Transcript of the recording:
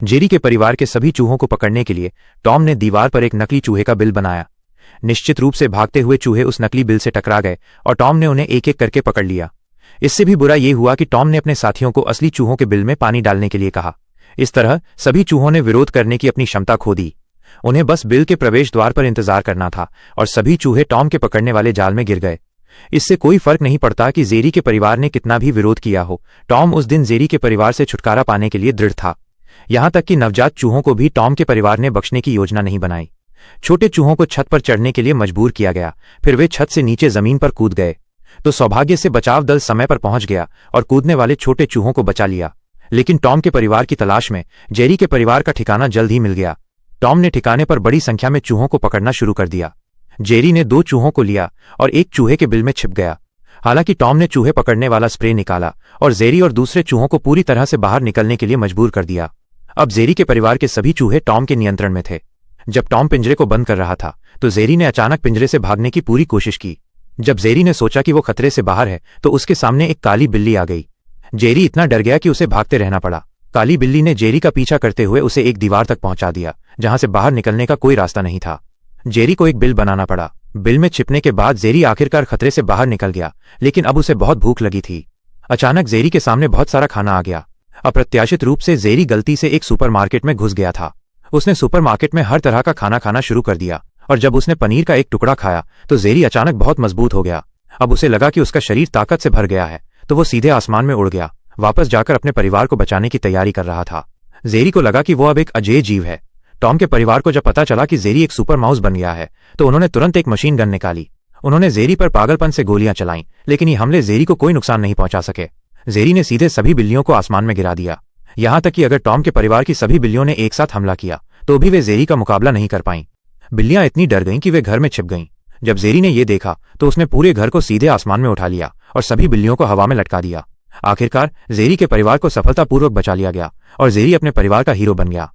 Jerry के परिवार के सभी चूहों को पकड़ने के लिए टॉम ने दीवार पर एक नकली चूहे का बिल बनाया। निश्चित रूप से भागते हुए चूहे उस नकली बिल से टकरा गए और टॉम ने उन्हें एक एक करके पकड़ लिया। इससे भी बुरा यह हुआ कि टॉम ने अपने साथियों को असली चूहों के बिल में पानी डालने के लिए कहा। इस तरह सभी चूहों ने विरोध करने की अपनी क्षमता खो दी। उन्हें बस बिल के प्रवेश द्वार पर इंतजार करना था और सभी चूहे टॉम के पकड़ने वाले जाल में गिर गए। इससे कोई फर्क नहीं पड़ता कि जेरी के परिवार ने कितना भी विरोध किया हो, टॉम उस दिन जेरी के परिवार से छुटकारा पाने के लिए दृढ़ था। यहां तक कि नवजात चूहों को भी टॉम के परिवार ने बख्शने की योजना नहीं बनाई। छोटे चूहों को छत पर चढ़ने के लिए मजबूर किया गया, फिर वे छत से नीचे जमीन पर कूद गए तो सौभाग्य से बचाव दल समय पर पहुंच गया और कूदने वाले छोटे चूहों को बचा लिया। लेकिन टॉम के परिवार की तलाश में जेरी के परिवार का ठिकाना जल्द ही मिल गया। टॉम ने ठिकाने पर बड़ी संख्या में चूहों को पकड़ना शुरू कर दिया। जेरी ने 2 चूहों को लिया और एक चूहे के बिल में छिप गया। हालांकि टॉम ने चूहे पकड़ने वाला स्प्रे निकाला और जेरी और दूसरे चूहों को पूरी तरह से बाहर निकलने के लिए मजबूर कर दिया। अब जेरी के परिवार के सभी चूहे टॉम के नियंत्रण में थे। जब टॉम पिंजरे को बंद कर रहा था तो जेरी ने अचानक पिंजरे से भागने की पूरी कोशिश की। जब जेरी ने सोचा कि वो खतरे से बाहर है तो उसके सामने एक काली बिल्ली आ गई। जेरी इतना डर गया कि उसे भागते रहना पड़ा। काली बिल्ली ने जेरी का पीछा करते हुए उसे एक दीवार तक पहुंचा दिया जहां से बाहर निकलने का कोई रास्ता नहीं था। जेरी को एक बिल बनाना पड़ा। बिल में छिपने के बाद जेरी आखिरकार खतरे से बाहर निकल गया, लेकिन अब उसे बहुत भूख लगी थी। अचानक जेरी के सामने बहुत सारा खाना आ गया। अप्रत्याशित रूप से जेरी गलती से एक सुपरमार्केट में घुस गया था। उसने सुपरमार्केट में हर तरह का खाना खाना शुरू कर दिया और जब उसने पनीर का एक टुकड़ा खाया तो जेरी अचानक बहुत मजबूत हो गया। अब उसे लगा कि उसका शरीर ताकत से भर गया है तो वो सीधे आसमान में उड़ गया, वापस जाकर अपने परिवार को बचाने की तैयारी कर रहा था। जेरी को लगा कि वो अब एक अजेय जीव है। टॉम के परिवार को जब पता चला कि जेरी एक सुपर माउस बन गया है तो उन्होंने तुरंत एक मशीन गन निकाली। उन्होंने जेरी पर पागलपन से गोलियां चलाईं, लेकिन ये हमले जेरी को कोई नुकसान नहीं पहुंचा सके। जेरी ने सीधे सभी बिल्लियों को आसमान में गिरा दिया। यहां तक कि अगर टॉम के परिवार की सभी बिल्लियों ने एक साथ हमला किया तो भी वे जेरी का मुकाबला नहीं कर पाईं। बिल्लियां इतनी डर गईं कि वे घर में छिप गईं। जब जेरी ने यह देखा तो उसने पूरे घर को सीधे आसमान में उठा लिया और सभी बिल्लियों को हवा में लटका दिया। आखिरकार जेरी के परिवार को सफलतापूर्वक बचा लिया गया और जेरी अपने परिवार का हीरो बन गया।